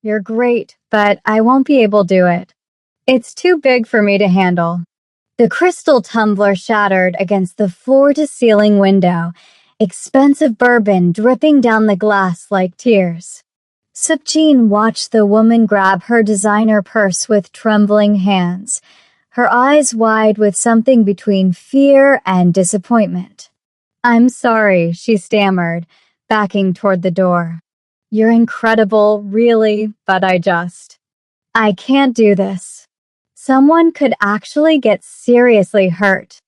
you're great, but I won't be able to do it. It's too big for me to handle. The crystal tumbler shattered against the floor-to-ceiling window, expensive bourbon dripping down the glass like tears. Seokjin watched the woman grab her designer purse with trembling hands, her eyes wide with something between fear and disappointment. "I'm sorry," she stammered, backing toward the door. "You're incredible, really, but I can't do this." Someone could actually get seriously hurt.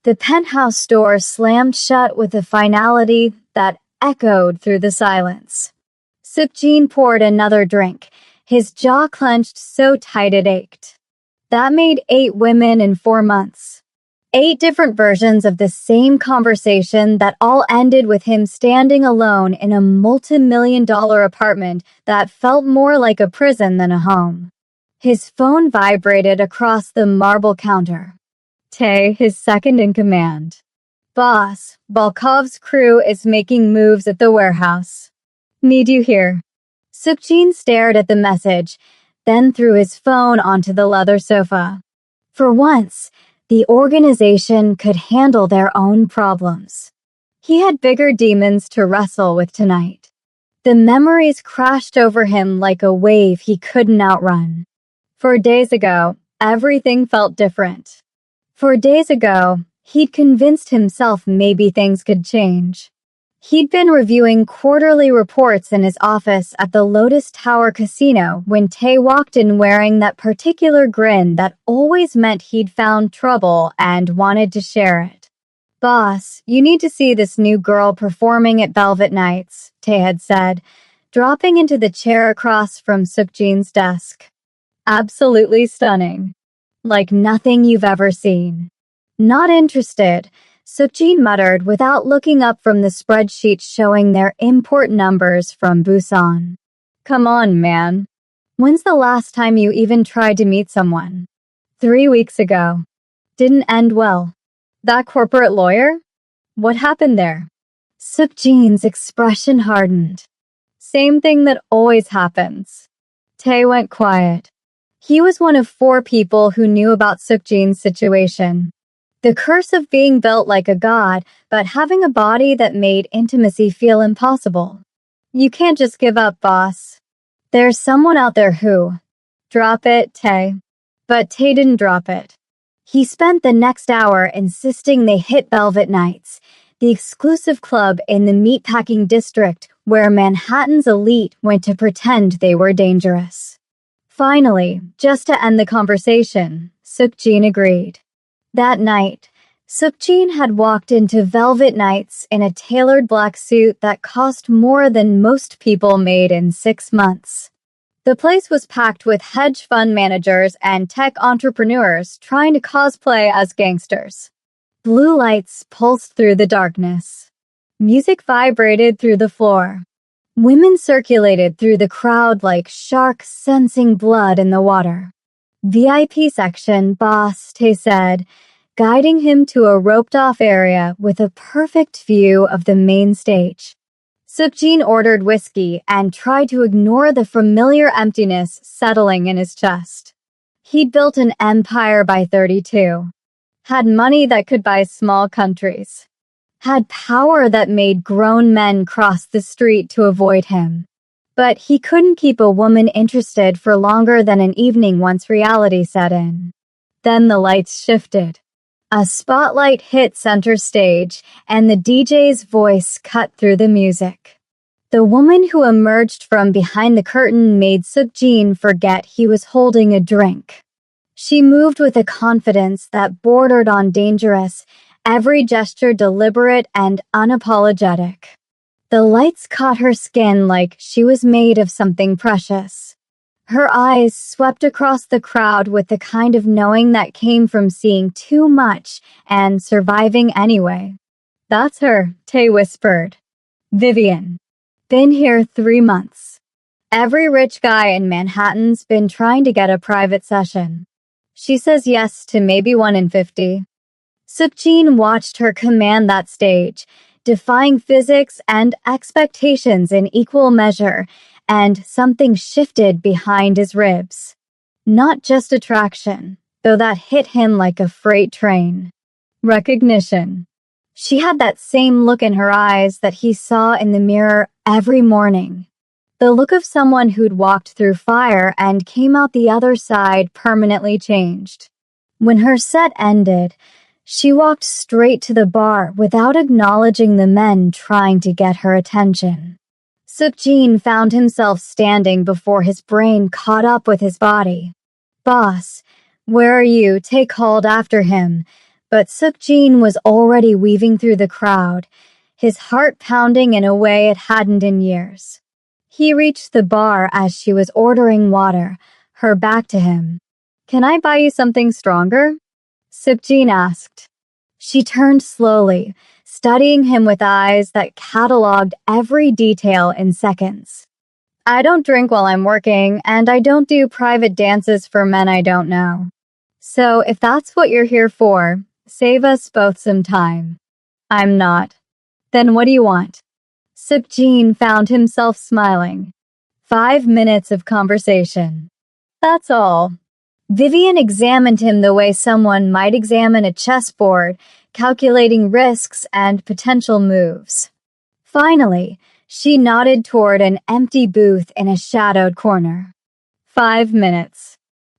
The penthouse door slammed shut with a finality that echoed through the silence. Seokjin poured another drink, his jaw clenched so tight it ached. That made 8 women in 4 months. 8 different versions of the same conversation that all ended with him standing alone in a multi-million-dollar apartment that felt more like a prison than a home. His phone vibrated across the marble counter. Tae, his second in command. "Boss, Volkov's crew is making moves at the warehouse. Need you here." Seokjin stared at the message, then threw his phone onto the leather sofa. For once, the organization could handle their own problems. He had bigger demons to wrestle with tonight. The memories crashed over him like a wave he couldn't outrun. 4 days ago, everything felt different. 4 days ago, he'd convinced himself maybe things could change. He'd been reviewing quarterly reports in his office at the Lotus Tower Casino when Tae walked in wearing that particular grin that always meant he'd found trouble and wanted to share it. "Boss, you need to see this new girl performing at Velvet Nights," Tae had said, dropping into the chair across from Seokjin's desk. "Absolutely stunning. Like nothing you've ever seen." "Not interested," Seokjin muttered without looking up from the spreadsheet showing their import numbers from Busan. "Come on, man. When's the last time you even tried to meet someone?" 3 weeks ago. Didn't end well. That corporate lawyer? What happened there?" Seokjin's expression hardened. "Same thing that always happens." Tae went quiet. He was one of 4 people who knew about Seokjin's situation. The curse of being built like a god, but having a body that made intimacy feel impossible. "You can't just give up, boss. There's someone out there who..." "Drop it, Tae." But Tae didn't drop it. He spent the next hour insisting they hit Velvet Nights, the exclusive club in the meatpacking district where Manhattan's elite went to pretend they were dangerous. Finally, just to end the conversation, Seokjin agreed. That night, Seokjin had walked into Velvet Nights in a tailored black suit that cost more than most people made in 6 months. The place was packed with hedge fund managers and tech entrepreneurs trying to cosplay as gangsters. Blue lights pulsed through the darkness. Music vibrated through the floor. Women circulated through the crowd like sharks sensing blood in the water. "VIP section, boss," Tae said, guiding him to a roped-off area with a perfect view of the main stage. Seokjin ordered whiskey and tried to ignore the familiar emptiness settling in his chest. He'd built an empire by 32. Had money that could buy small countries. Had power that made grown men cross the street to avoid him. But he couldn't keep a woman interested for longer than an evening once reality set in. Then the lights shifted. A spotlight hit center stage, and the DJ's voice cut through the music. The woman who emerged from behind the curtain made Seokjin forget he was holding a drink. She moved with a confidence that bordered on dangerous, every gesture deliberate and unapologetic. The lights caught her skin like she was made of something precious. Her eyes swept across the crowd with the kind of knowing that came from seeing too much and surviving anyway. "That's her," Tae whispered. "Vivian. Been here 3 months. Every rich guy in Manhattan's been trying to get a private session. She says yes to maybe 1 in 50. Seokjin watched her command that stage, defying physics and expectations in equal measure, and something shifted behind his ribs. Not just attraction, though that hit him like a freight train. Recognition. She had that same look in her eyes that he saw in the mirror every morning. The look of someone who'd walked through fire and came out the other side permanently changed. When her set ended, she walked straight to the bar without acknowledging the men trying to get her attention. Suk-jin found himself standing before his brain caught up with his body. "Boss, where are you?" Tae called after him, but Suk-jin was already weaving through the crowd, his heart pounding in a way it hadn't in years. He reached the bar as she was ordering water, her back to him. "Can I buy you something stronger?" Suk-jin asked. She turned slowly, studying him with eyes that cataloged every detail in seconds. "I don't drink while I'm working, and I don't do private dances for men I don't know. So if that's what you're here for, save us both some time." "I'm not." "Then what do you want?" Suk-jin found himself smiling. 5 minutes of conversation. That's all. Vivian examined him the way someone might examine a chessboard, calculating risks and potential moves. Finally, she nodded toward an empty booth in a shadowed corner. 5 minutes.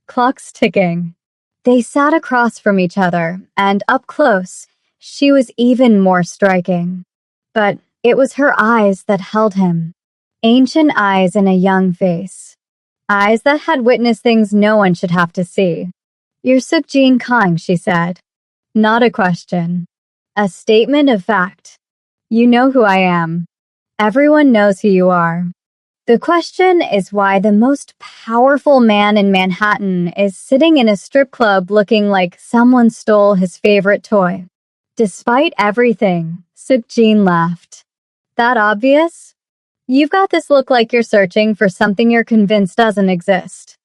Clock's ticking. They sat across from each other, and up close, she was even more striking. But it was her eyes that held him. Ancient eyes in a young face. Eyes that had witnessed things no one should have to see. "You're Suk-jin Kang," she said. Not a question. A statement of fact. "You know who I am. Everyone knows who you are. The question is why the most powerful man in Manhattan is sitting in a strip club looking like someone stole his favorite toy." Despite everything, Suk-jin laughed. "That obvious? You've got this look like you're searching for something you're convinced doesn't exist."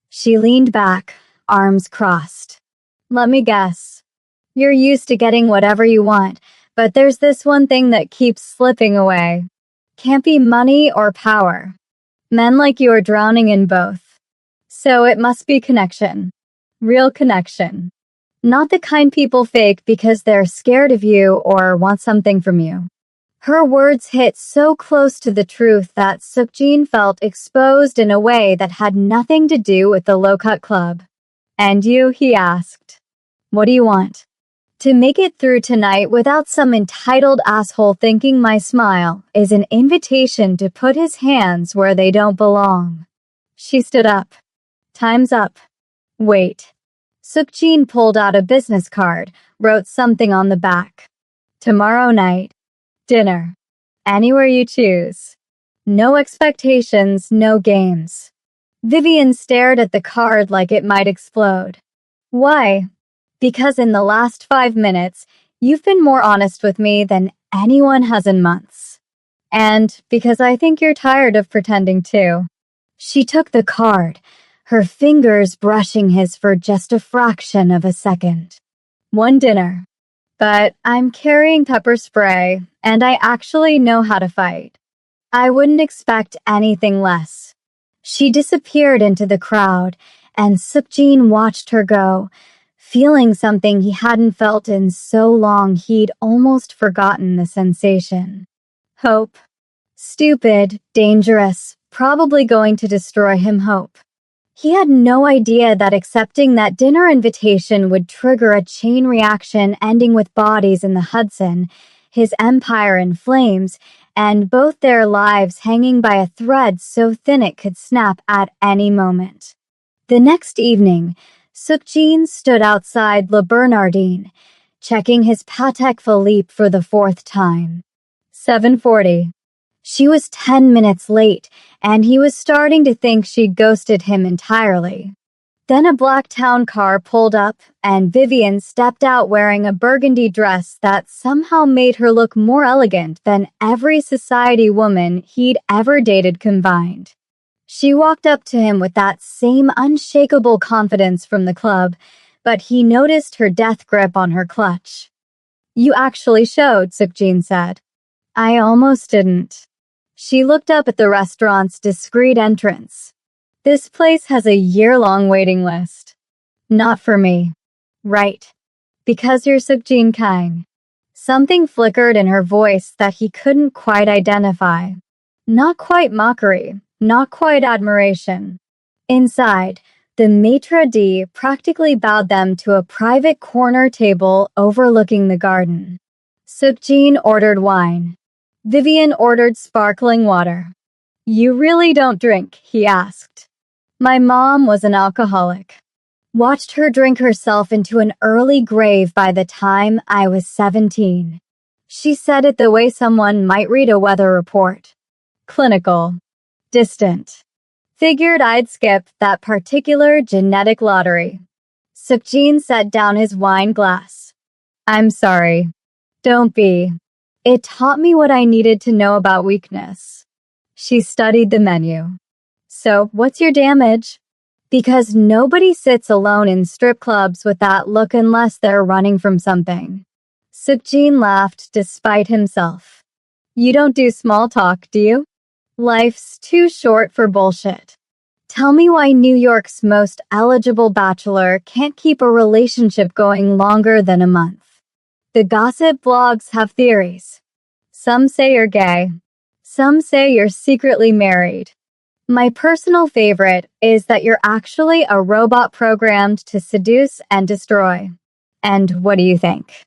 She leaned back, arms crossed. "Let me guess. You're used to getting whatever you want, but there's this one thing that keeps slipping away. Can't be money or power. Men like you are drowning in both. So it must be connection. Real connection. Not the kind people fake because they're scared of you or want something from you." Her words hit so close to the truth that Suk-jin felt exposed in a way that had nothing to do with the low-cut club. "And you?" he asked. "What do you want?" "To make it through tonight without some entitled asshole thinking my smile is an invitation to put his hands where they don't belong." She stood up. "Time's up." "Wait." Suk-jin pulled out a business card, wrote something on the back. "Tomorrow night. Dinner. Anywhere you choose. No expectations, no games." Vivian stared at the card like it might explode. "Why?" "Because in the last 5 minutes, you've been more honest with me than anyone has in months. And because I think you're tired of pretending too." She took the card, her fingers brushing his for just a fraction of a second. "One dinner. But I'm carrying pepper spray, and I actually know how to fight. I wouldn't expect anything less." She disappeared into the crowd, and Suk-jin watched her go, feeling something he hadn't felt in so long he'd almost forgotten the sensation. Hope. Stupid, dangerous, probably going to destroy him hope. He had no idea that accepting that dinner invitation would trigger a chain reaction ending with bodies in the Hudson, his empire in flames, and both their lives hanging by a thread so thin it could snap at any moment. The next evening, Suk-jin stood outside Le Bernardin, checking his Patek Philippe for the 4th time. 7:40. She was 10 minutes late, and he was starting to think she'd ghosted him entirely. Then a black town car pulled up, and Vivian stepped out wearing a burgundy dress that somehow made her look more elegant than every society woman he'd ever dated combined. She walked up to him with that same unshakable confidence from the club, but he noticed her death grip on her clutch. "You actually showed," Suk-jin said. "I almost didn't." She looked up at the restaurant's discreet entrance. This place has a year-long waiting list. Not for me. Right. Because you're Seokjin Kang. Something flickered in her voice that he couldn't quite identify. Not quite mockery, not quite admiration. Inside, the maitre d' practically bowed them to a private corner table overlooking the garden. Seokjin ordered wine. Vivian ordered sparkling water. You really don't drink, he asked. My mom was an alcoholic. Watched her drink herself into an early grave by the time I was 17. She said it the way someone might read a weather report. Clinical. Distant. Figured I'd skip that particular genetic lottery. Seokjin set down his wine glass. I'm sorry. Don't be. It taught me what I needed to know about weakness. She studied the menu. So, what's your damage? Because nobody sits alone in strip clubs with that look unless they're running from something. Seokjin laughed despite himself. You don't do small talk, do you? Life's too short for bullshit. Tell me why New York's most eligible bachelor can't keep a relationship going longer than a month. The gossip blogs have theories. Some say you're gay. Some say you're secretly married. My personal favorite is that you're actually a robot programmed to seduce and destroy. And what do you think?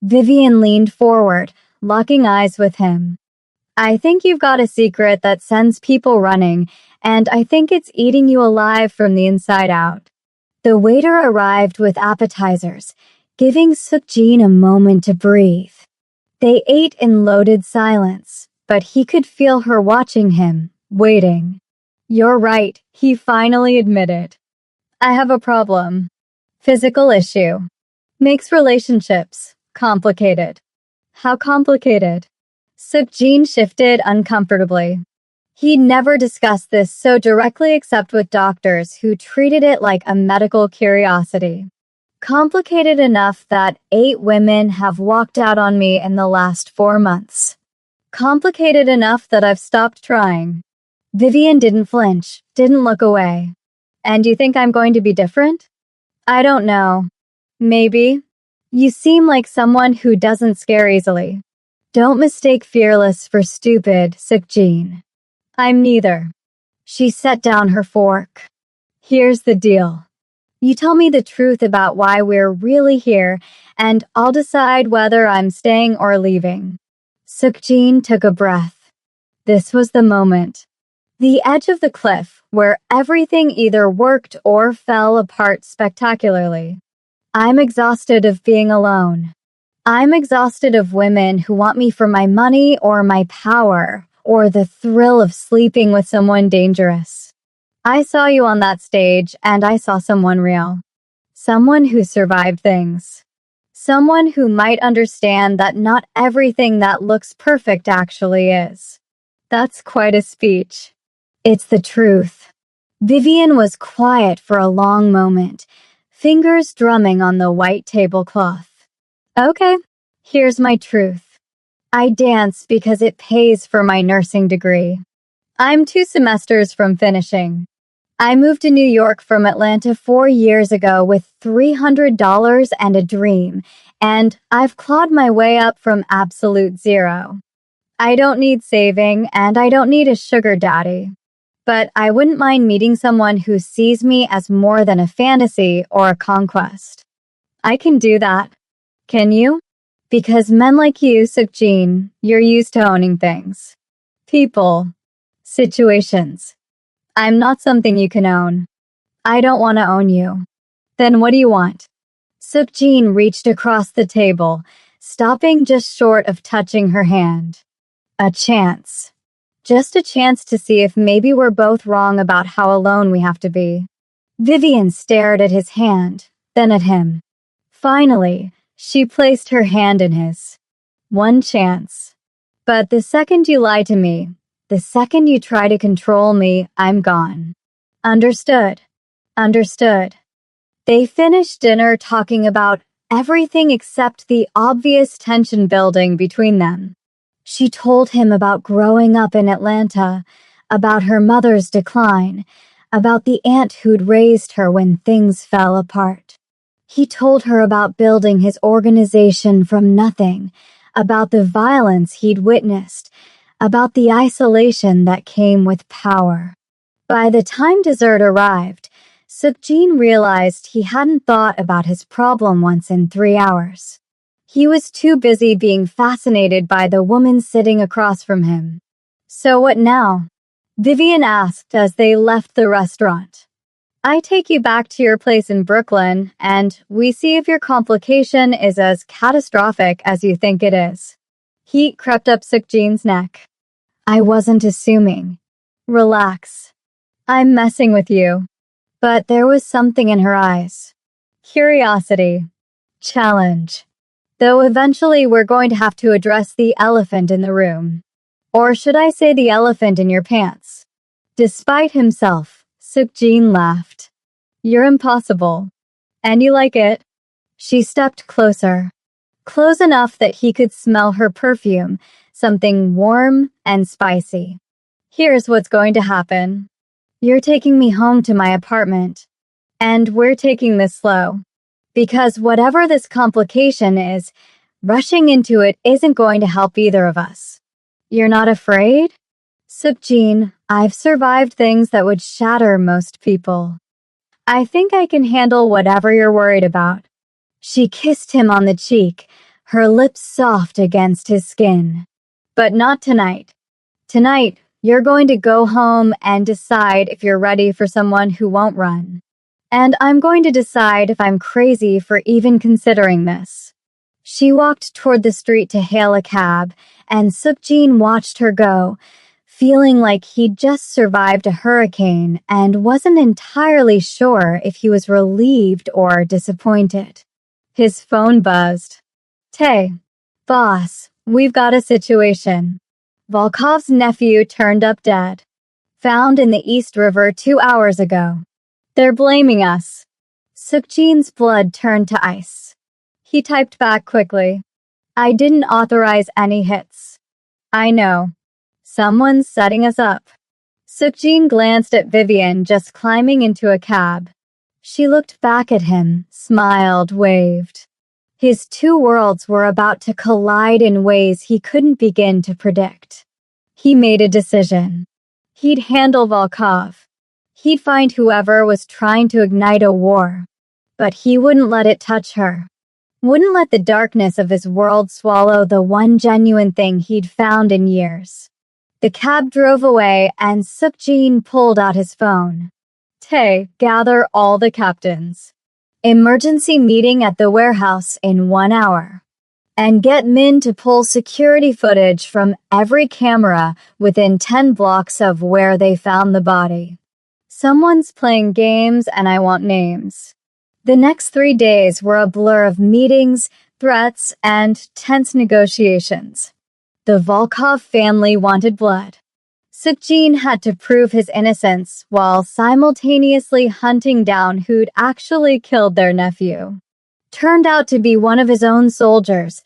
Vivian leaned forward, locking eyes with him. I think you've got a secret that sends people running, and I think it's eating you alive from the inside out. The waiter arrived with appetizers, giving Seokjin a moment to breathe. They ate in loaded silence, but he could feel her watching him, waiting. You're right, he finally admitted. I have a problem. Physical issue. Makes relationships complicated. How complicated? Seokjin shifted uncomfortably. He'd never discussed this so directly except with doctors who treated it like a medical curiosity. Complicated enough that 8 women have walked out on me in the last 4 months. Complicated enough that I've stopped trying. Vivian didn't flinch, didn't look away. And you think I'm going to be different? I don't know. Maybe. You seem like someone who doesn't scare easily. Don't mistake fearless for stupid, Seokjin. I'm neither. She set down her fork. Here's the deal. You tell me the truth about why we're really here, and I'll decide whether I'm staying or leaving. Seokjin took a breath. This was the moment. The edge of the cliff, where everything either worked or fell apart spectacularly. I'm exhausted of being alone. I'm exhausted of women who want me for my money or my power, or the thrill of sleeping with someone dangerous. I saw you on that stage, and I saw someone real. Someone who survived things. Someone who might understand that not everything that looks perfect actually is. That's quite a speech. It's the truth. Vivian was quiet for a long moment, fingers drumming on the white tablecloth. Okay, here's my truth. I dance because it pays for my nursing degree. I'm 2 semesters from finishing. I moved to New York from Atlanta 4 years ago with $300 and a dream, and I've clawed my way up from absolute zero. I don't need saving, and I don't need a sugar daddy. But I wouldn't mind meeting someone who sees me as more than a fantasy or a conquest. I can do that. Can you? Because men like you, Seokjin, you're used to owning things. People. Situations. I'm not something you can own. I don't want to own you. Then what do you want? Seokjin reached across the table, stopping just short of touching her hand. A chance. Just a chance to see if maybe we're both wrong about how alone we have to be. Vivian stared at his hand, then at him. Finally, she placed her hand in his. One chance. But the second you lie to me, the second you try to control me, I'm gone. Understood. Understood. They finished dinner talking about everything except the obvious tension building between them. She told him about growing up in Atlanta, about her mother's decline, about the aunt who'd raised her when things fell apart. He told her about building his organization from nothing, about the violence he'd witnessed, about the isolation that came with power. By the time dessert arrived, Sukjin realized he hadn't thought about his problem once in 3 hours. He was too busy being fascinated by the woman sitting across from him. "So what now?" Vivian asked as they left the restaurant. "I take you back to your place in Brooklyn, and we see if your complication is as catastrophic as you think it is." Heat crept up Sukjin's neck. "I wasn't assuming. Relax. I'm messing with you." But there was something in her eyes. Curiosity. Challenge. Though eventually we're going to have to address the elephant in the room. Or should I say the elephant in your pants? Despite himself, Sukjin laughed. "You're impossible. And you like it." She stepped closer. Close enough that he could smell her perfume, something warm and spicy. "Here's what's going to happen. You're taking me home to my apartment. And we're taking this slow. Because whatever this complication is, rushing into it isn't going to help either of us. You're not afraid?" "Sukjin, I've survived things that would shatter most people. I think I can handle whatever you're worried about." She kissed him on the cheek, her lips soft against his skin. "But not tonight. Tonight, you're going to go home and decide if you're ready for someone who won't run. And I'm going to decide if I'm crazy for even considering this." She walked toward the street to hail a cab, and Sukjin watched her go, feeling like he'd just survived a hurricane and wasn't entirely sure if he was relieved or disappointed. His phone buzzed. "Tay, boss, we've got a situation. Volkov's nephew turned up dead. Found in the East River 2 hours ago. They're blaming us." Sukjin's blood turned to ice. He typed back quickly. "I didn't authorize any hits." "I know. Someone's setting us up." Sukjin glanced at Vivian just climbing into a cab. She looked back at him, smiled, waved. His two worlds were about to collide in ways he couldn't begin to predict. He made a decision. He'd handle Volkov. He'd find whoever was trying to ignite a war. But he wouldn't let it touch her. Wouldn't let the darkness of his world swallow the one genuine thing he'd found in years. The cab drove away and Sukjin pulled out his phone. "Tay, gather all the captains. Emergency meeting at the warehouse in 1 hour. And get Min to pull security footage from every camera within 10 blocks of where they found the body. Someone's playing games and I want names." The next 3 days were a blur of meetings, threats, and tense negotiations. The Volkov family wanted blood. Sukjin had to prove his innocence while simultaneously hunting down who'd actually killed their nephew. Turned out to be one of his own soldiers,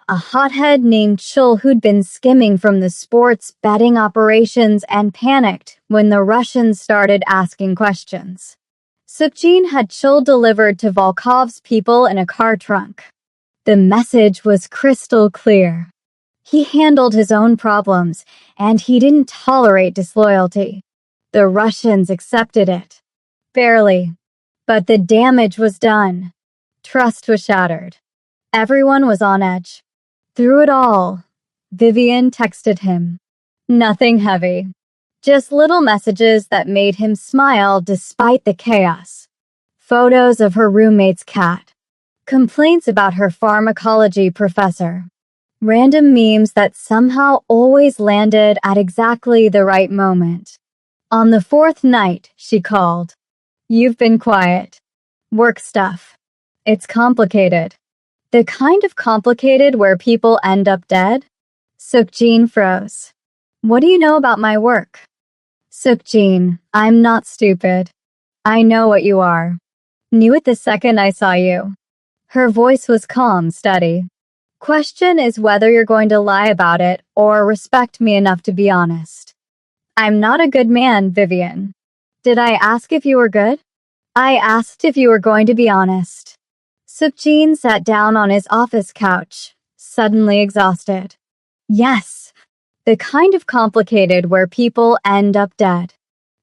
a hothead named Chul who'd been skimming from the sports betting operations and panicked when the Russians started asking questions. Sukjin had Chul delivered to Volkov's people in a car trunk. The message was crystal clear. He handled his own problems, and he didn't tolerate disloyalty. The Russians accepted it. Barely. But the damage was done. Trust was shattered. Everyone was on edge. Through it all, Vivian texted him. Nothing heavy. Just little messages that made him smile despite the chaos. Photos of her roommate's cat. Complaints about her pharmacology professor. Random memes that somehow always landed at exactly the right moment. On the 4th night, she called. "You've been quiet. Work stuff. It's complicated." The kind of complicated where people end up dead? Sukjin froze. "What do you know about my work?" "Sukjin, I'm not stupid. I know what you are. Knew it the second I saw you." Her voice was calm, steady. Question is whether you're going to lie about it or respect me enough to be honest. I'm not a good man, Vivian. Did I ask if you were good? I asked if you were going to be honest. Sukjin sat down on his office couch, suddenly exhausted. Yes, the kind of complicated where people end up dead.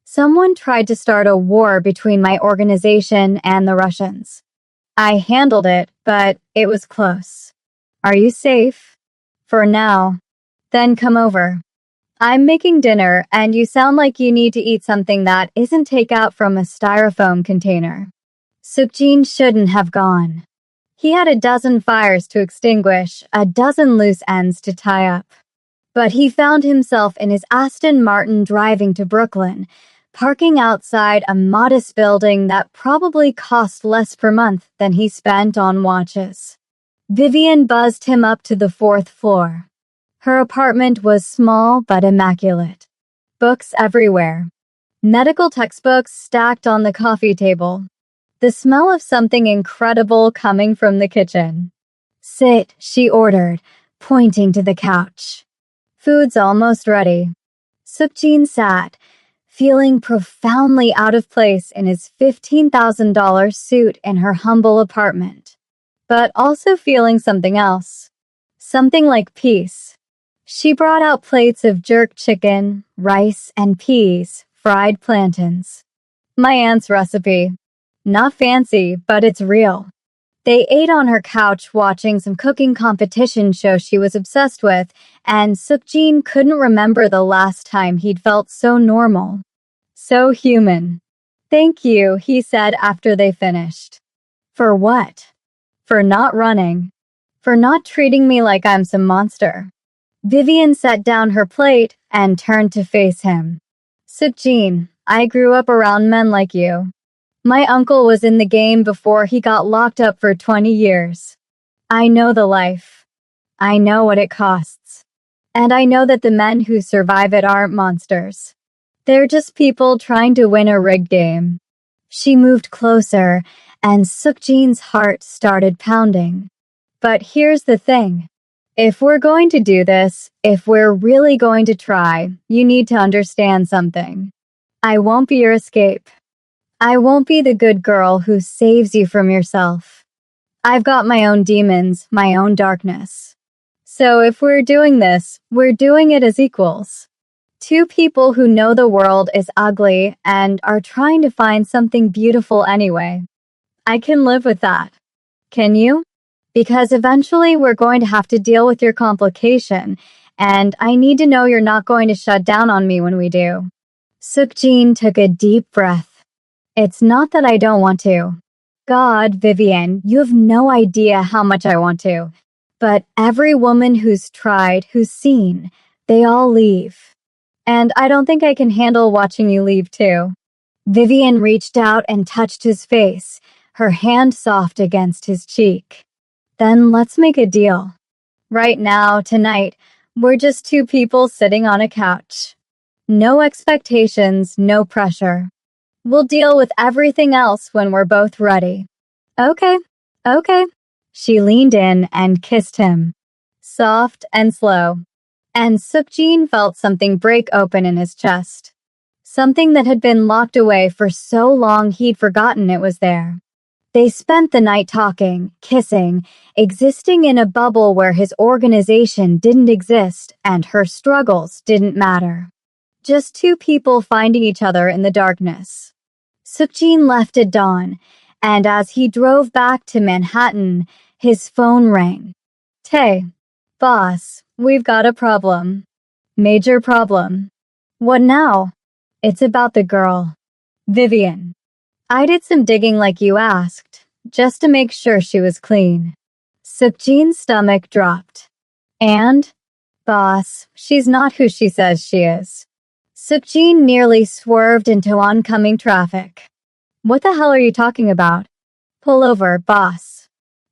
Someone tried to start a war between my organization and the Russians. I handled it, but it was close. Are you safe? For now. Then come over. I'm making dinner, and you sound like you need to eat something that isn't takeout from a styrofoam container. Sukjin shouldn't have gone. He had a dozen fires to extinguish, a dozen loose ends to tie up. But he found himself in his Aston Martin driving to Brooklyn, parking outside a modest building that probably cost less per month than he spent on watches. Vivian buzzed him up to the 4th floor. Her apartment was small but immaculate. Books everywhere. Medical textbooks stacked on the coffee table. The smell of something incredible coming from the kitchen. Sit, she ordered, pointing to the couch. Food's almost ready. Sukjin sat, feeling profoundly out of place in his $15,000 suit in her humble apartment, but also feeling something else. Something like peace. She brought out plates of jerk chicken, rice, and peas, fried plantains. My aunt's recipe. Not fancy, but it's real. They ate on her couch watching some cooking competition show she was obsessed with, and Sukjin couldn't remember the last time he'd felt so normal. So human. Thank you, he said after they finished. For what? For not running. For not treating me like I'm some monster. Vivian set down her plate and turned to face him. Sukjin, I grew up around men like you. My uncle was in the game before he got locked up for 20 years. I know the life. I know what it costs. And I know that the men who survive it aren't monsters. They're just people trying to win a rigged game. She moved closer, and Sukjin's heart started pounding. But here's the thing. If we're going to do this, if we're really going to try, you need to understand something. I won't be your escape. I won't be the good girl who saves you from yourself. I've got my own demons, my own darkness. So if we're doing this, we're doing it as equals. Two people who know the world is ugly and are trying to find something beautiful anyway. I can live with that. Can you? Because eventually we're going to have to deal with your complication, and I need to know you're not going to shut down on me when we do. Sukjin took a deep breath. It's not that I don't want to. God, Vivian, you have no idea how much I want to. But every woman who's tried, who's seen, they all leave. And I don't think I can handle watching you leave too. Vivian reached out and touched his face, her hand soft against his cheek. Then let's make a deal. Right now, tonight, we're just two people sitting on a couch. No expectations, no pressure. We'll deal with everything else when we're both ready. Okay. She leaned in and kissed him. Soft and slow. And Sukjin felt something break open in his chest. Something that had been locked away for so long he'd forgotten it was there. They spent the night talking, kissing, existing in a bubble where his organization didn't exist and her struggles didn't matter. Just two people finding each other in the darkness. Sukjin left at dawn, and as he drove back to Manhattan, his phone rang. Tay, boss, we've got a problem. Major problem. What now? It's about the girl. Vivian. I did some digging like you asked, just to make sure she was clean. Sukjin's stomach dropped. And? Boss, she's not who she says she is. Sukjin nearly swerved into oncoming traffic. What the hell are you talking about? Pull over, boss.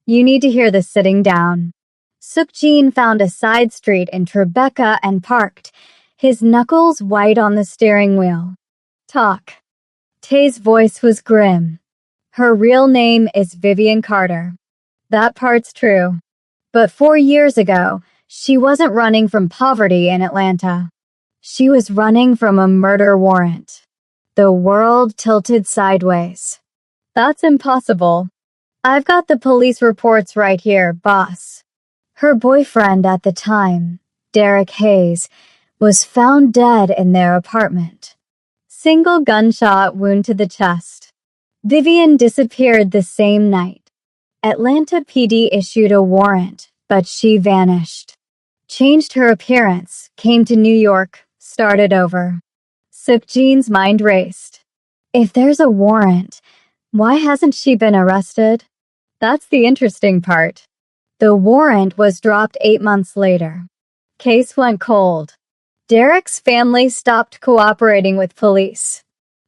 You need to hear this sitting down. Sukjin found a side street in Tribeca and parked, his knuckles white on the steering wheel. Talk. Tay's voice was grim. Her real name is Vivian Carter. That part's true. But 4 years ago, she wasn't running from poverty in Atlanta. She was running from a murder warrant. The world tilted sideways. That's impossible. I've got the police reports right here, boss. Her boyfriend at the time, Derek Hayes, was found dead in their apartment. Single gunshot wound to the chest. Vivian disappeared the same night. Atlanta PD issued a warrant, but she vanished. Changed her appearance, came to New York, started over. Sukjin's mind raced. If there's a warrant, why hasn't she been arrested? That's the interesting part. The warrant was dropped 8 months later. Case went cold. Derek's family stopped cooperating with police.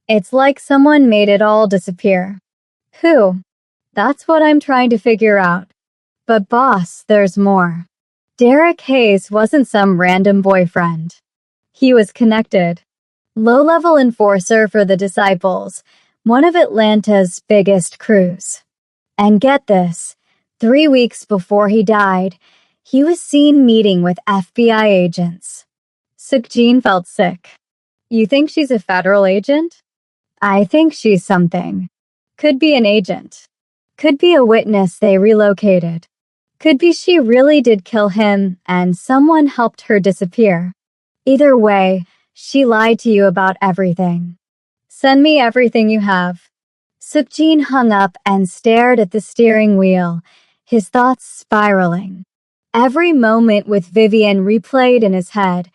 It's like someone made it all disappear. Who? That's what I'm trying to figure out. But boss, there's more. Derek Hayes wasn't some random boyfriend. He was connected. Low-level enforcer for the Disciples, one of Atlanta's biggest crews. And get this, 3 weeks before he died, he was seen meeting with FBI agents. Sukjin felt sick. You think she's a federal agent? I think she's something. Could be an agent. Could be a witness they relocated. Could be she really did kill him and someone helped her disappear. Either way, she lied to you about everything. Send me everything you have. Sukjin hung up and stared at the steering wheel, his thoughts spiraling. Every moment with Vivian replayed in his head,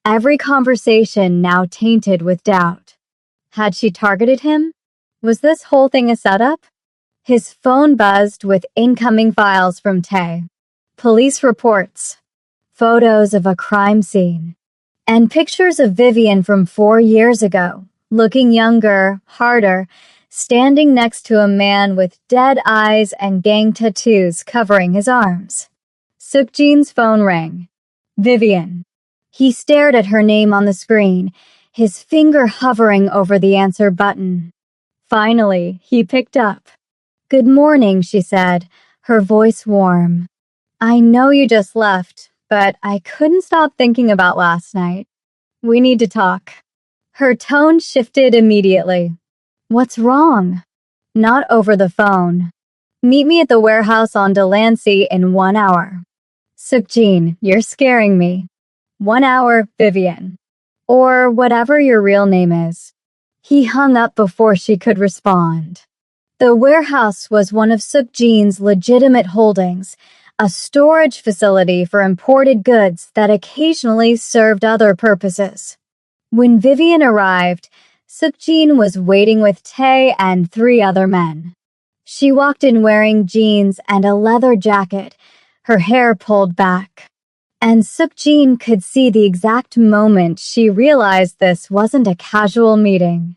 every conversation now tainted with doubt. Had she targeted him? Was this whole thing a setup? His phone buzzed with incoming files from Tay. Police reports, photos of a crime scene, and pictures of Vivian from 4 years ago, looking younger, harder, standing next to a man with dead eyes and gang tattoos covering his arms. Sukjin's phone rang. Vivian. He stared at her name on the screen, his finger hovering over the answer button. Finally, he picked up. Good morning, she said, her voice warm. I know you just left, but I couldn't stop thinking about last night. We need to talk. Her tone shifted immediately. What's wrong? Not over the phone. Meet me at the warehouse on Delancey in 1 hour. Sukjin, you're scaring me. 1 hour, Vivian. Or whatever your real name is. He hung up before she could respond. The warehouse was one of Sukjin's legitimate holdings, a storage facility for imported goods that occasionally served other purposes. When Vivian arrived, Sukjin was waiting with Tay and 3 other men. She walked in wearing jeans and a leather jacket, her hair pulled back. And Sukjin could see the exact moment she realized this wasn't a casual meeting.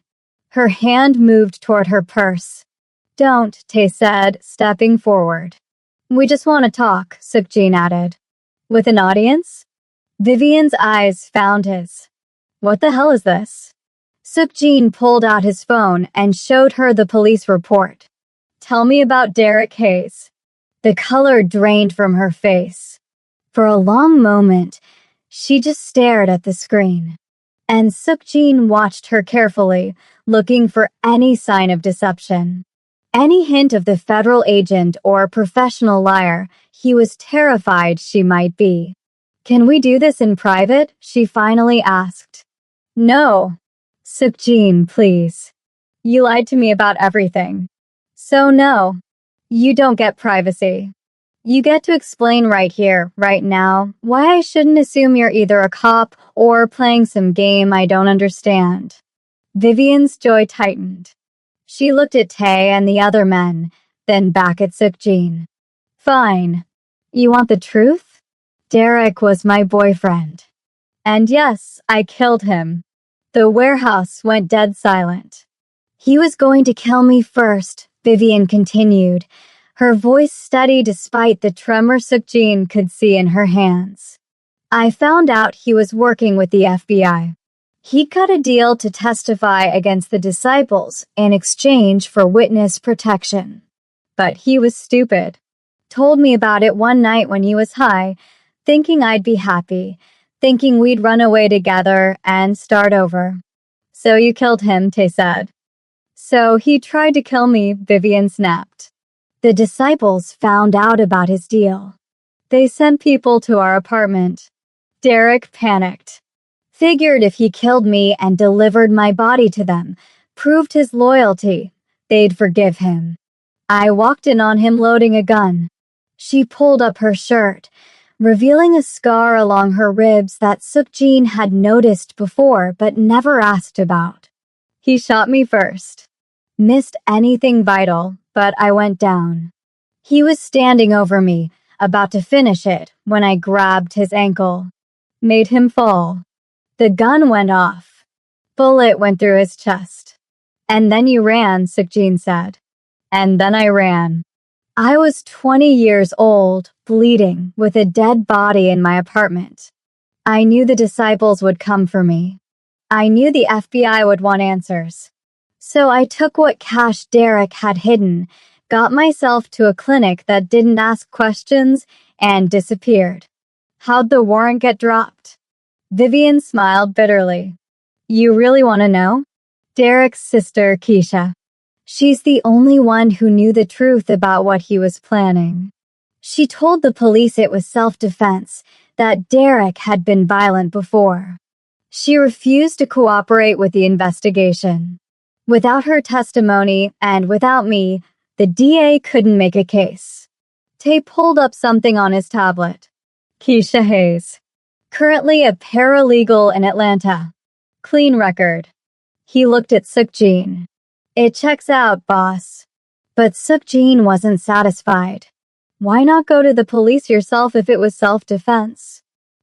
Her hand moved toward her purse. Don't, Tay said, stepping forward. We just want to talk, Sukjin added. With an audience? Vivian's eyes found his. What the hell is this? Sukjin pulled out his phone and showed her the police report. Tell me about Derek Hayes. The color drained from her face. For a long moment, she just stared at the screen. And Sukjin watched her carefully, looking for any sign of deception. Any hint of the federal agent or professional liar he was terrified she might be. Can we do this in private? She finally asked. No. Sukjin, please. You lied to me about everything. So no, you don't get privacy. You get to explain right here, right now, why I shouldn't assume you're either a cop or playing some game I don't understand. Vivian's jaw tightened. She looked at Tay and the other men, then back at Sukjin. Fine. You want the truth? Derek was my boyfriend. And yes, I killed him. The warehouse went dead silent. He was going to kill me first, Vivian continued, her voice steady despite the tremor Sukjin could see in her hands. I found out he was working with the FBI. He cut a deal to testify against the Disciples in exchange for witness protection. But he was stupid. Told me about it one night when he was high, thinking I'd be happy, thinking we'd run away together and start over. So you killed him, Tay said. So he tried to kill me, Vivian snapped. The disciples found out about his deal. They sent people to our apartment. Derek panicked. Figured if he killed me and delivered my body to them, proved his loyalty, they'd forgive him. I walked in on him loading a gun. She pulled up her shirt, revealing a scar along her ribs that Sukjin had noticed before but never asked about. He shot me first. Missed anything vital, but I went down. He was standing over me, about to finish it, when I grabbed his ankle. Made him fall. The gun went off. Bullet went through his chest. And then you ran, Sukjin said. And then I ran. I was 20 years old, bleeding, with a dead body in my apartment. I knew the disciples would come for me. I knew the FBI would want answers. So I took what cash Derek had hidden, got myself to a clinic that didn't ask questions, and disappeared. How'd the warrant get dropped? Vivian smiled bitterly. You really want to know? Derek's sister, Keisha. She's the only one who knew the truth about what he was planning. She told the police it was self-defense, that Derek had been violent before. She refused to cooperate with the investigation. Without her testimony, and without me, the DA couldn't make a case. Tay pulled up something on his tablet. Keisha Hayes. Currently a paralegal in Atlanta. Clean record. He looked at Sukjin. It checks out, boss. But Sukjin wasn't satisfied. Why not go to the police yourself if it was self-defense?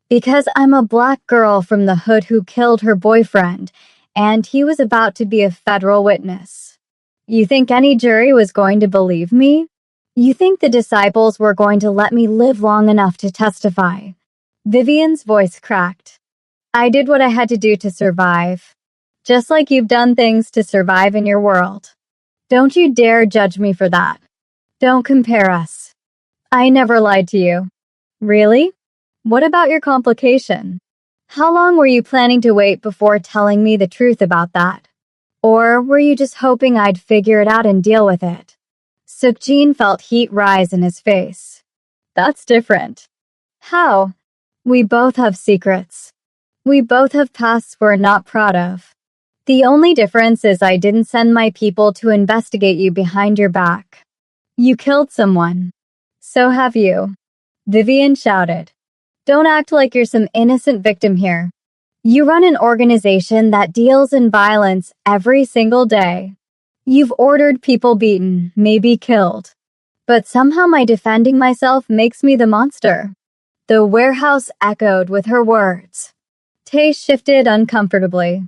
Because I'm a black girl from the hood who killed her boyfriend, and he was about to be a federal witness. You think any jury was going to believe me? You think the disciples were going to let me live long enough to testify? Vivian's voice cracked. I did what I had to do to survive. Just like you've done things to survive in your world. Don't you dare judge me for that. Don't compare us. I never lied to you. Really? What about your complication? How long were you planning to wait before telling me the truth about that? Or were you just hoping I'd figure it out and deal with it? Sukjin felt heat rise in his face. That's different. How? We both have secrets. We both have pasts we're not proud of. The only difference is I didn't send my people to investigate you behind your back. You killed someone. So have you. Vivian shouted. Don't act like you're some innocent victim here. You run an organization that deals in violence every single day. You've ordered people beaten, maybe killed. But somehow my defending myself makes me the monster. The warehouse echoed with her words. Tay shifted uncomfortably.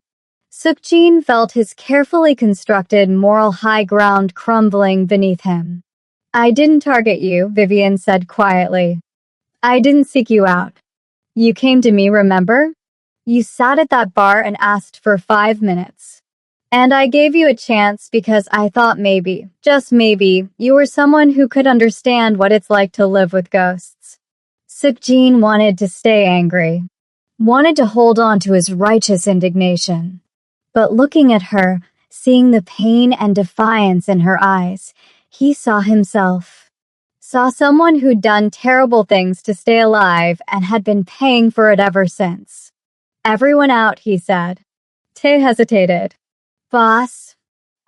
Sukjin felt his carefully constructed moral high ground crumbling beneath him. I didn't target you, Vivian said quietly. I didn't seek you out. You came to me, remember? You sat at that bar and asked for 5 minutes. And I gave you a chance because I thought maybe, just maybe, you were someone who could understand what it's like to live with ghosts. Sukjin wanted to stay angry. Wanted to hold on to his righteous indignation. But looking at her, seeing the pain and defiance in her eyes, he saw himself. Saw someone who'd done terrible things to stay alive and had been paying for it ever since. Everyone out, he said. Tay hesitated. Boss.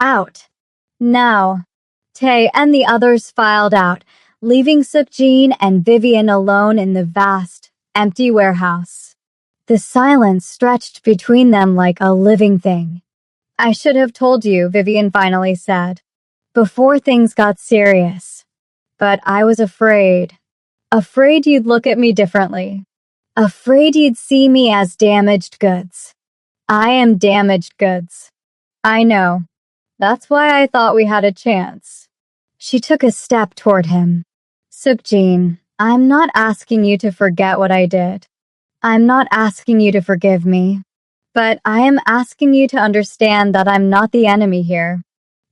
Out. Now. Tay and the others filed out, leaving Sukjin and Vivian alone in the vast, empty warehouse. The silence stretched between them like a living thing. I should have told you, Vivian finally said, before things got serious. But I was afraid. Afraid you'd look at me differently. Afraid you'd see me as damaged goods. I am damaged goods. I know. That's why I thought we had a chance. She took a step toward him. Sukjin, I'm not asking you to forget what I did. I'm not asking you to forgive me. But I am asking you to understand that I'm not the enemy here.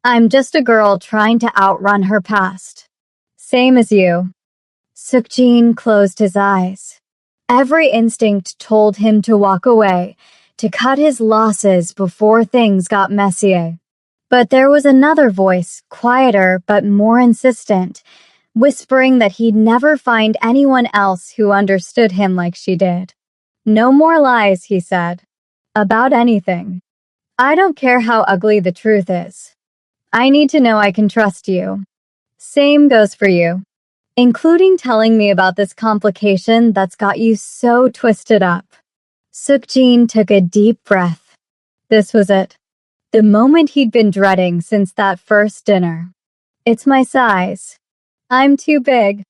I'm just a girl trying to outrun her past. Same as you. Sukjin closed his eyes. Every instinct told him to walk away, to cut his losses before things got messier. But there was another voice, quieter but more insistent, whispering that he'd never find anyone else who understood him like she did. No more lies, he said. About anything. I don't care how ugly the truth is. I need to know I can trust you. Same goes for you. Including telling me about this complication that's got you so twisted up. Sukjin took a deep breath. This was it. The moment he'd been dreading since that first dinner. It's my size. I'm too big.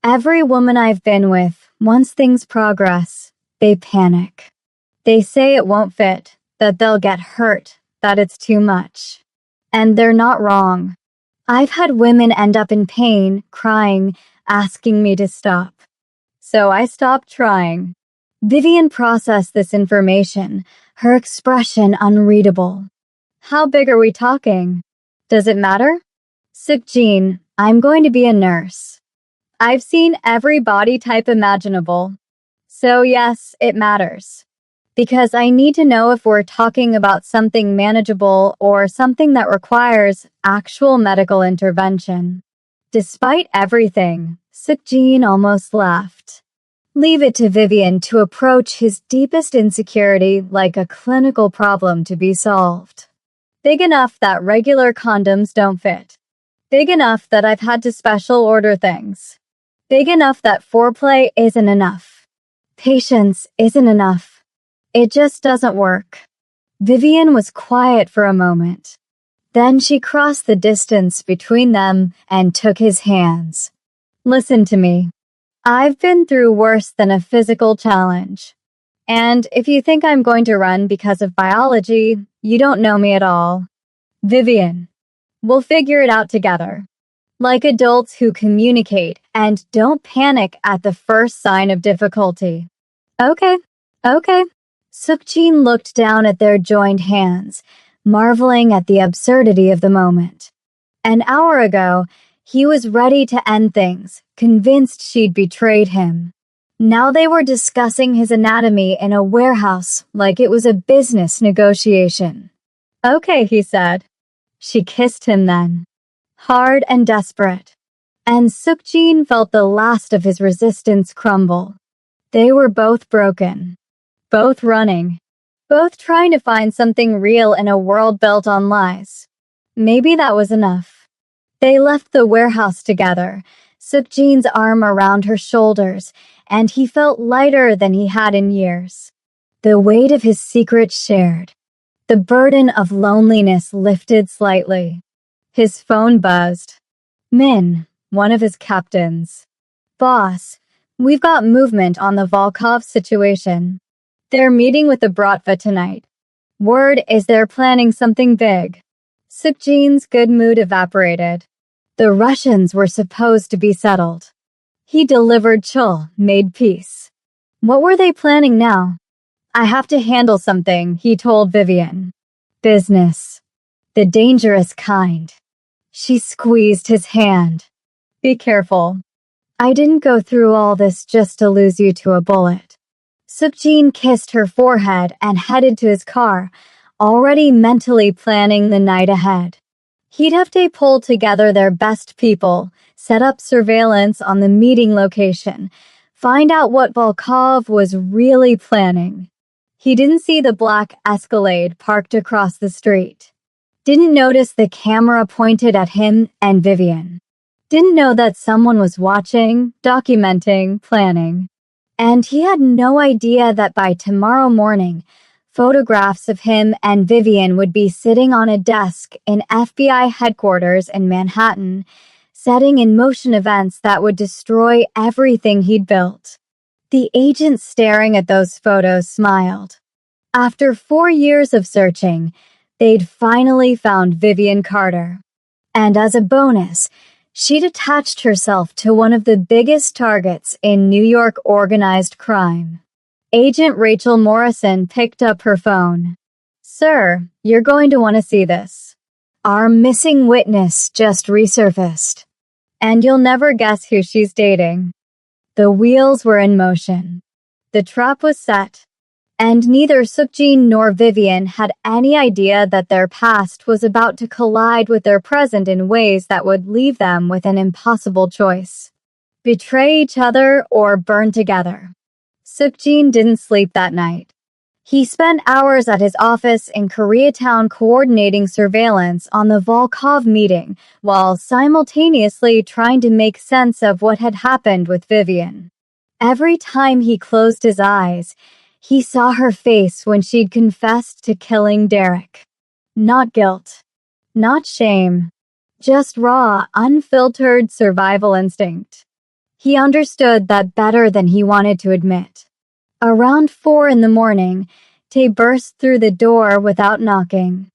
Every woman I've been with, once things progress, they panic. They say it won't fit, that they'll get hurt, that it's too much. And they're not wrong. I've had women end up in pain, crying, asking me to stop. So I stopped trying. Vivian processed this information, her expression unreadable. How big are we talking? Does it matter? Sukjin, I'm going to be a nurse. I've seen every body type imaginable. So yes, it matters. Because I need to know if we're talking about something manageable or something that requires actual medical intervention. Despite everything, Sukjin almost laughed. Leave it to Vivian to approach his deepest insecurity like a clinical problem to be solved. Big enough that regular condoms don't fit. Big enough that I've had to special order things. Big enough that foreplay isn't enough. Patience isn't enough. It just doesn't work. Vivian was quiet for a moment. Then she crossed the distance between them and took his hands. Listen to me. I've been through worse than a physical challenge. And if you think I'm going to run because of biology, you don't know me at all. Vivian, we'll figure it out together. Like adults who communicate and don't panic at the first sign of difficulty. Okay. Sukjin looked down at their joined hands, marveling at the absurdity of the moment. An hour ago, he was ready to end things, convinced she'd betrayed him. Now they were discussing his anatomy in a warehouse like it was a business negotiation. Okay, he said. She kissed him then. Hard and desperate. And Sukjin felt the last of his resistance crumble. They were both broken. Both running. Both trying to find something real in a world built on lies. Maybe that was enough. They left the warehouse together, Sukjin's arm around her shoulders, and he felt lighter than he had in years. The weight of his secret shared. The burden of loneliness lifted slightly. His phone buzzed. Min, one of his captains. Boss, we've got movement on the Volkov situation. They're meeting with the Bratva tonight. Word is they're planning something big. Sukjin's good mood evaporated. The Russians were supposed to be settled. He delivered chul, made peace. What were they planning now? I have to handle something, he told Vivian. Business. The dangerous kind. She squeezed his hand. Be careful. I didn't go through all this just to lose you to a bullet. Sukjin kissed her forehead and headed to his car, already mentally planning the night ahead. He'd have to pull together their best people, set up surveillance on the meeting location, find out what Volkov was really planning. He didn't see the black Escalade parked across the street. Didn't notice the camera pointed at him and Vivian. Didn't know that someone was watching, documenting, planning. And he had no idea that by tomorrow morning, photographs of him and Vivian would be sitting on a desk in FBI headquarters in Manhattan, setting in motion events that would destroy everything he'd built. The agent staring at those photos smiled. After 4 years of searching, they'd finally found Vivian Carter. And as a bonus, she'd attached herself to one of the biggest targets in New York organized crime. Agent Rachel Morrison picked up her phone. Sir, you're going to want to see this. Our missing witness just resurfaced. And you'll never guess who she's dating. The wheels were in motion. The trap was set. And neither Seokjin nor Vivian had any idea that their past was about to collide with their present in ways that would leave them with an impossible choice. Betray each other or burn together. Seokjin didn't sleep that night. He spent hours at his office in Koreatown coordinating surveillance on the Volkov meeting while simultaneously trying to make sense of what had happened with Vivian. Every time he closed his eyes, he saw her face when she'd confessed to killing Derek. Not guilt. Not shame. Just raw, unfiltered survival instinct. He understood that better than he wanted to admit. Around 4 in the morning, Tae burst through the door without knocking.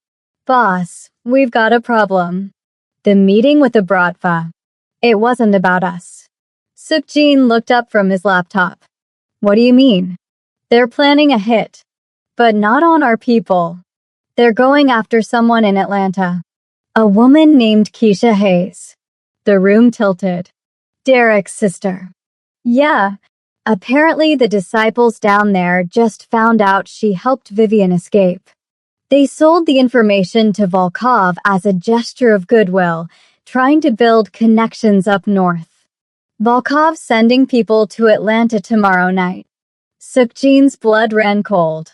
"Boss, we've got a problem." The meeting with the Bratva. It wasn't about us. Seokjin looked up from his laptop. "What do you mean?" "They're planning a hit. But not on our people. They're going after someone in Atlanta. A woman named Keisha Hayes." The room tilted. "Derek's sister." "Yeah. Apparently the disciples down there just found out she helped Vivian escape. They sold the information to Volkov as a gesture of goodwill, trying to build connections up north. Volkov's sending people to Atlanta tomorrow night." Seokjin's blood ran cold.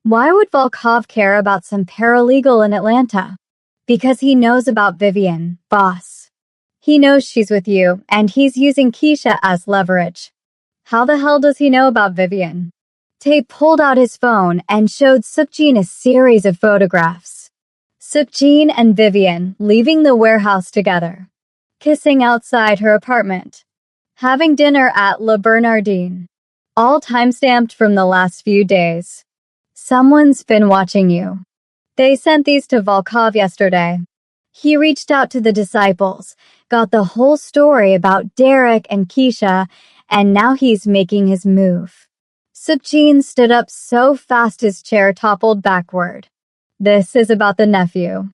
Why would Volkov care about some paralegal in Atlanta? Because he knows about Vivian, boss. He knows she's with you, and he's using Keisha as leverage. How the hell does he know about Vivian? Tae pulled out his phone and showed Seokjin a series of photographs. Seokjin and Vivian leaving the warehouse together. Kissing outside her apartment. Having dinner at La Bernardine. All timestamped from the last few days. Someone's been watching you. They sent these to Volkov yesterday. He reached out to the disciples, got the whole story about Derek and Keisha, and now he's making his move. Seokjin stood up so fast his chair toppled backward. "This is about the nephew.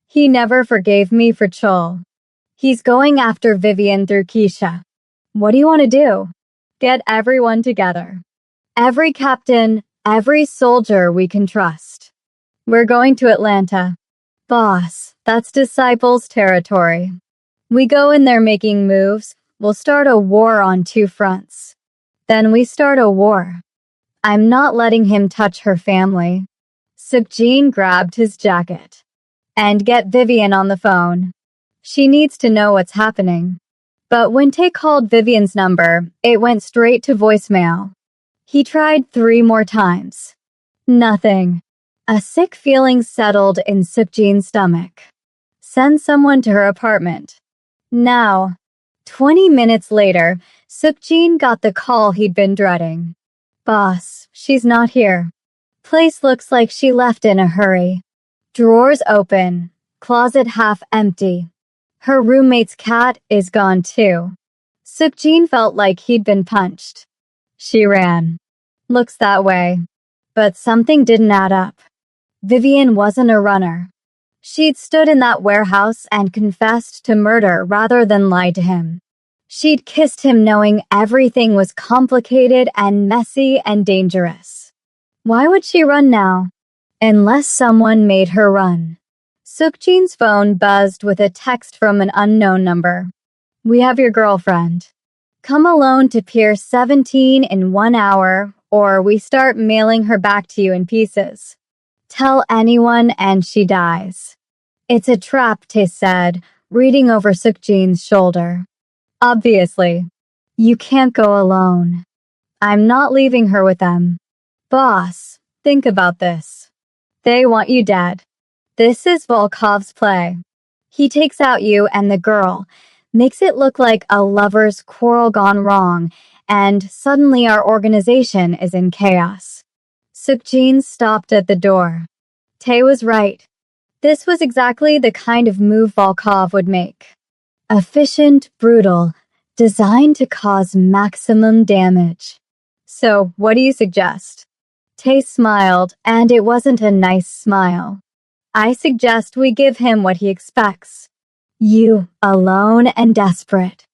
He never forgave me for Chol. He's going after Vivian through Keisha. What do you want to do? Get everyone together. Every captain, every soldier we can trust. We're going to Atlanta. Boss, that's disciples' territory. We go in there making moves, we'll start a war on 2 fronts. Then we start a war. I'm not letting him touch her family." Seokjin grabbed his jacket. "And get Vivian on the phone. She needs to know what's happening." But when Tae called Vivian's number, it went straight to voicemail. He tried 3 more times. Nothing. A sick feeling settled in Seokjin's stomach. Send someone to her apartment. Now. 20 minutes later, Seokjin got the call he'd been dreading. "Boss, she's not here. Place looks like she left in a hurry. Drawers open, closet half empty. Her roommate's cat is gone too." Seokjin felt like he'd been punched. She ran. Looks that way. But something didn't add up. Vivian wasn't a runner. She'd stood in that warehouse and confessed to murder rather than lie to him. She'd kissed him knowing everything was complicated and messy and dangerous. Why would she run now? Unless someone made her run. Seokjin's phone buzzed with a text from an unknown number. "We have your girlfriend. Come alone to Pier 17 in 1 hour, or we start mailing her back to you in pieces. Tell anyone and she dies." "It's a trap," Tae said, reading over Seokjin's shoulder. "Obviously. You can't go alone. I'm not leaving her with them. Boss, think about this. They want you dead. This is Volkov's play. He takes out you and the girl, makes it look like a lover's quarrel gone wrong, and suddenly our organization is in chaos." Seokjin stopped at the door. Tae was right. This was exactly the kind of move Volkov would make. Efficient, brutal, designed to cause maximum damage. "So, what do you suggest?" Tae smiled, and it wasn't a nice smile. "I suggest we give him what he expects. You, alone and desperate.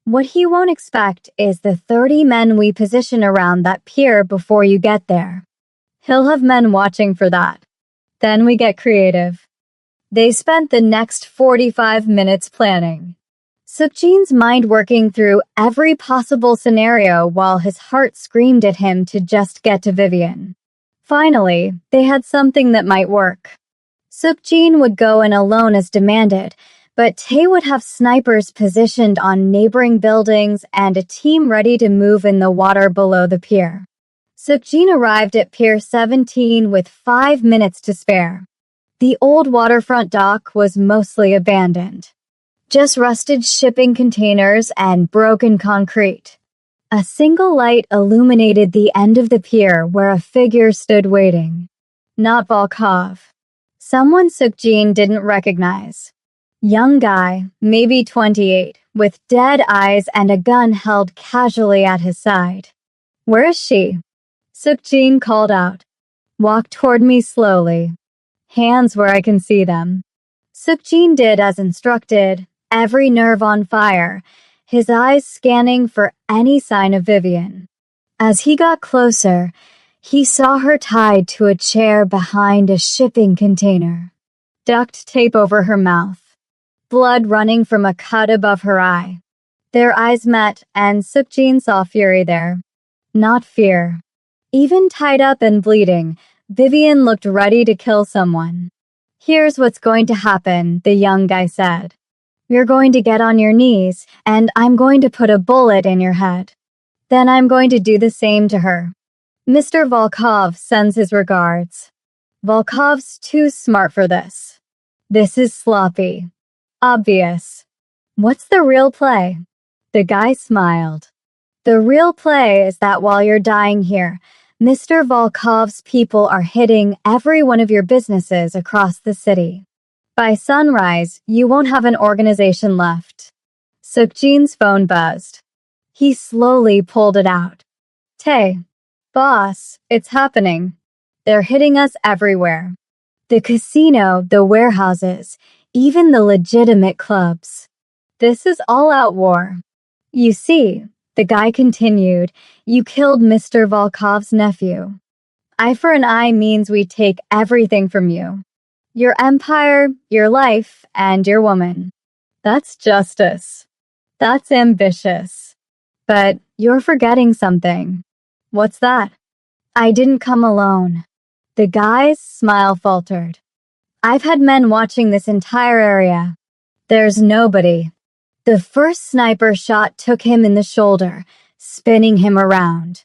What he won't expect is the 30 men we position around that pier before you get there. He'll have men watching for that. Then we get creative. They spent the next 45 minutes planning. Sukjin's mind working through every possible scenario while his heart screamed at him to just get to Vivian. Finally, they had something that might work. Sukjin would go in alone as demanded, but Tae would have snipers positioned on neighboring buildings and a team ready to move in the water below the pier. Sukjin arrived at Pier 17 with 5 minutes to spare. The old waterfront dock was mostly abandoned. Just rusted shipping containers and broken concrete. A single light illuminated the end of the pier where a figure stood waiting. Not Volkov. Someone Sukjin didn't recognize. Young guy, maybe 28, with dead eyes and a gun held casually at his side. Where is she? Sukjin called out. Walk toward me slowly. Hands where I can see them. Sukjin did as instructed, every nerve on fire, his eyes scanning for any sign of Vivian. As he got closer, he saw her tied to a chair behind a shipping container. Duct tape over her mouth. Blood running from a cut above her eye. Their eyes met, and Sukjin saw fury there. Not fear. Even tied up and bleeding, Vivian looked ready to kill someone. Here's what's going to happen, the young guy said. You're going to get on your knees, and I'm going to put a bullet in your head. Then I'm going to do the same to her. Mr. Volkov sends his regards. Volkov's too smart for this. This is sloppy. Obvious. What's the real play? The guy smiled. The real play is that while you're dying here, Mr. Volkov's people are hitting every one of your businesses across the city. By sunrise, you won't have an organization left. Sukjin's phone buzzed. He slowly pulled it out. Tae, boss, it's happening. They're hitting us everywhere. The casino, the warehouses, even the legitimate clubs. This is all-out war. You see, the guy continued, you killed Mr. Volkov's nephew. Eye for an eye means we take everything from you. Your empire, your life, and your woman. That's justice. That's ambitious. But you're forgetting something. What's that? I didn't come alone. The guy's smile faltered. I've had men watching this entire area. There's nobody. The first sniper shot took him in the shoulder, spinning him around.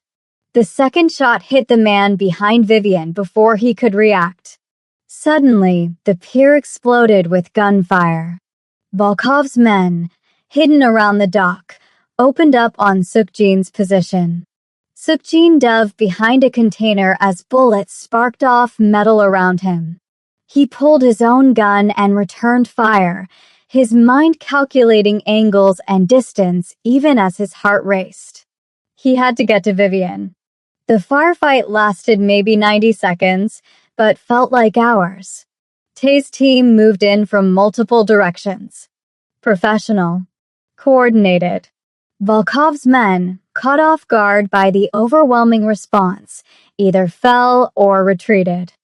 The second shot hit the man behind Vivian before he could react. Suddenly, the pier exploded with gunfire. Volkov's men, hidden around the dock, opened up on Sukjin's position. Sukjin dove behind a container as bullets sparked off metal around him. He pulled his own gun and returned fire, his mind calculating angles and distance even as his heart raced. He had to get to Vivian. The firefight lasted maybe 90 seconds, but felt like hours. Tae's team moved in from multiple directions. Professional. Coordinated. Volkov's men, caught off guard by the overwhelming response, either fell or retreated.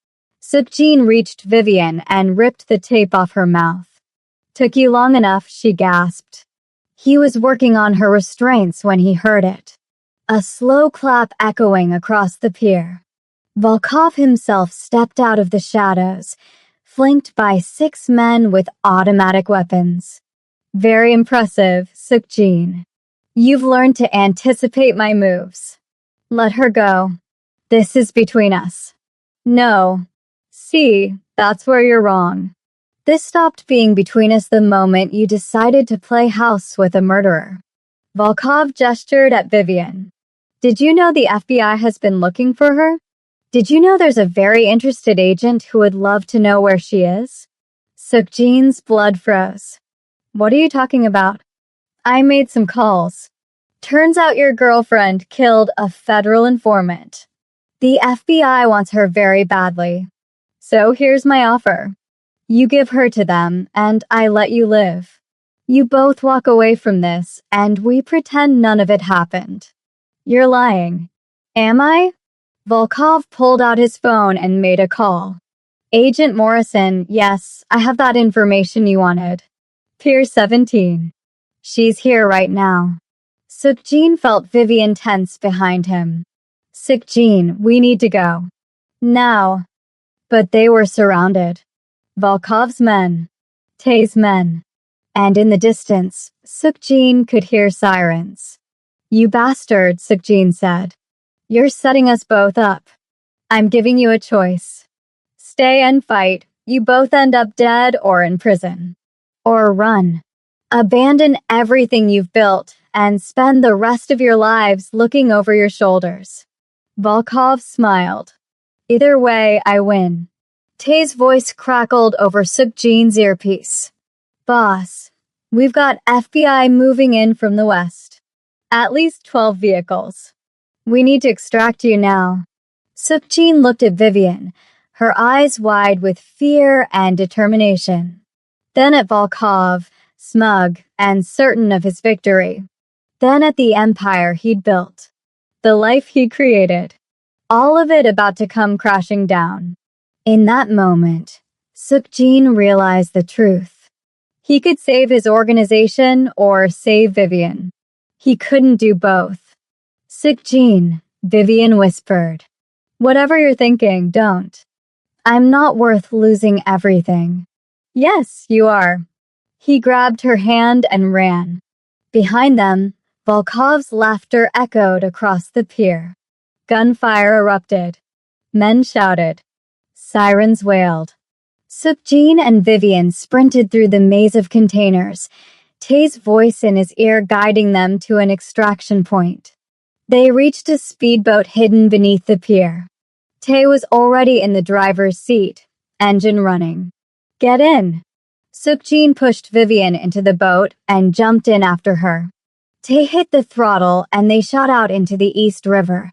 Sukjin reached Vivian and ripped the tape off her mouth. Took you long enough, she gasped. He was working on her restraints when he heard it. A slow clap echoing across the pier. Volkov himself stepped out of the shadows, flanked by 6 men with automatic weapons. Very impressive, Sukjin. You've learned to anticipate my moves. Let her go. This is between us. No. See, that's where you're wrong. This stopped being between us the moment you decided to play house with a murderer. Volkov gestured at Vivian. Did you know the FBI has been looking for her? Did you know there's a very interested agent who would love to know where she is? Sukjin's blood froze. What are you talking about? I made some calls. Turns out your girlfriend killed a federal informant. The FBI wants her very badly. So here's my offer. You give her to them, and I let you live. You both walk away from this, and we pretend none of it happened. You're lying. Am I? Volkov pulled out his phone and made a call. Agent Morrison, yes, I have that information you wanted. Pier 17. She's here right now. Sukjin felt Vivian tense behind him. Sukjin, we need to go. Now. But they were surrounded. Volkov's men. Tae's men. And in the distance, Sukjin could hear sirens. You bastard, Sukjin said. You're setting us both up. I'm giving you a choice. Stay and fight. You both end up dead or in prison. Or run. Abandon everything you've built and spend the rest of your lives looking over your shoulders. Volkov smiled. Either way, I win. Tae's voice crackled over Sukjin's earpiece. Boss, we've got FBI moving in from the west. At least 12 vehicles. We need to extract you now. Sukjin looked at Vivian, her eyes wide with fear and determination. Then at Volkov, smug and certain of his victory. Then at the empire he'd built. The life he created. All of it about to come crashing down. In that moment, Sukjin realized the truth. He could save his organization or save Vivian. He couldn't do both. Sukjin, Vivian whispered. Whatever you're thinking, don't. I'm not worth losing everything. Yes, you are. He grabbed her hand and ran. Behind them, Volkov's laughter echoed across the pier. Gunfire erupted. Men shouted. Sirens wailed. Sukjin and Vivian sprinted through the maze of containers, Tae's voice in his ear guiding them to an extraction point. They reached a speedboat hidden beneath the pier. Tae was already in the driver's seat, engine running. Get in. Sukjin pushed Vivian into the boat and jumped in after her. Tae hit the throttle and they shot out into the East River,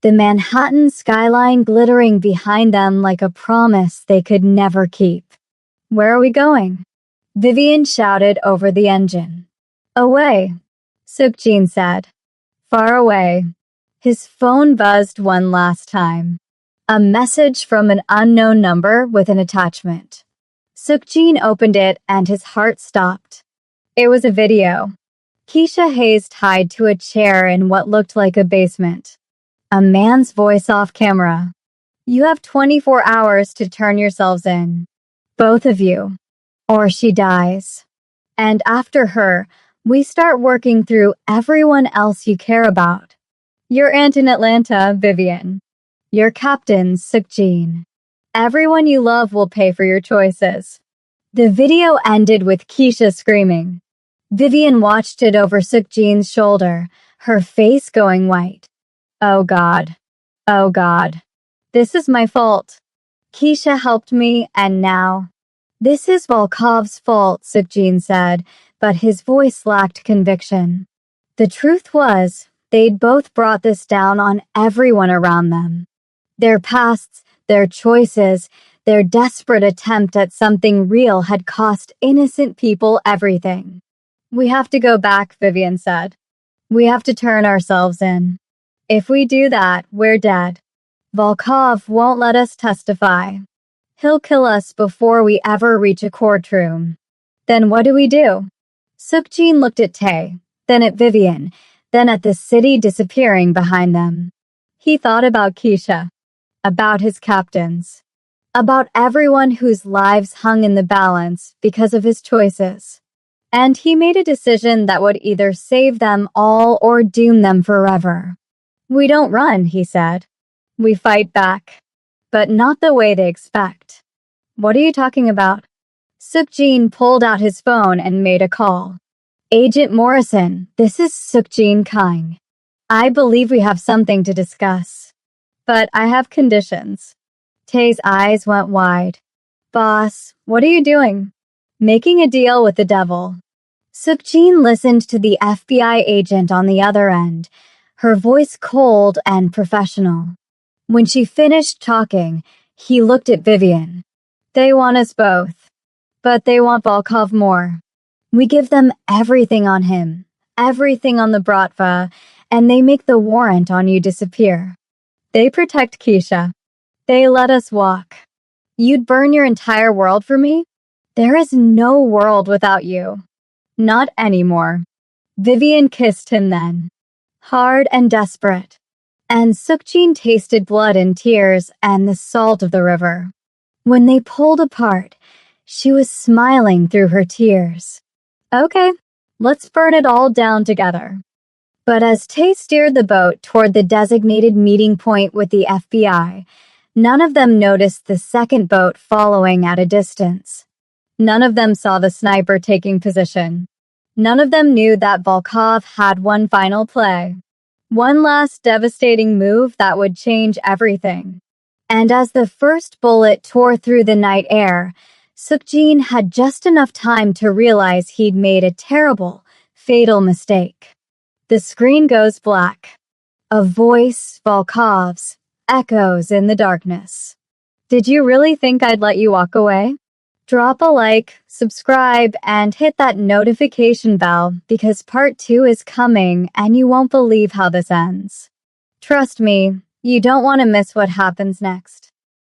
the Manhattan skyline glittering behind them like a promise they could never keep. Where are we going? Vivian shouted over the engine. Away, Sukjin said. Far away. His phone buzzed one last time. A message from an unknown number with an attachment. Sukjin opened it and his heart stopped. It was a video. Keisha Hayes tied to a chair in what looked like a basement. A man's voice off camera. You have 24 hours to turn yourselves in. Both of you. Or she dies. And after her, we start working through everyone else you care about. Your aunt in Atlanta, Vivian. Your captain, Sukjin. Everyone you love will pay for your choices. The video ended with Keisha screaming. Vivian watched it over Sukjin's shoulder, her face going white. Oh God. Oh God. This is my fault. Keisha helped me, and now. This is Volkov's fault, Sukjin said, but his voice lacked conviction. The truth was, they'd both brought this down on everyone around them. Their pasts, their choices, their desperate attempt at something real had cost innocent people everything. We have to go back, Vivian said. We have to turn ourselves in. If we do that, we're dead. Volkov won't let us testify. He'll kill us before we ever reach a courtroom. Then what do we do? Sukjin looked at Tae, then at Vivian, then at the city disappearing behind them. He thought about Keisha, about his captains, about everyone whose lives hung in the balance because of his choices. And he made a decision that would either save them all or doom them forever. We don't run, he said. We fight back. But not the way they expect. What are you talking about? Sukjin pulled out his phone and made a call. Agent Morrison, this is Sukjin Kang. I believe we have something to discuss. But I have conditions. Tae's eyes went wide. Boss, what are you doing? Making a deal with the devil. Sukjin listened to the FBI agent on the other end, her voice cold and professional. When she finished talking, he looked at Vivian. They want us both. But they want Volkov more. We give them everything on him, everything on the Bratva, and they make the warrant on you disappear. They protect Keisha. They let us walk. You'd burn your entire world for me? There is no world without you. Not anymore. Vivian kissed him then, hard and desperate. And Sukjin tasted blood and tears and the salt of the river. When they pulled apart, she was smiling through her tears. Okay, let's burn it all down together. But as Tay steered the boat toward the designated meeting point with the FBI, none of them noticed the second boat following at a distance. None of them saw the sniper taking position. None of them knew that Volkov had one final play. One last devastating move that would change everything. And as the first bullet tore through the night air, Sukjin had just enough time to realize he'd made a terrible, fatal mistake. The screen goes black. A voice, Volkov's, echoes in the darkness. Did you really think I'd let you walk away? Drop a like, subscribe, and hit that notification bell because part 2 is coming and you won't believe how this ends. Trust me, you don't want to miss what happens next.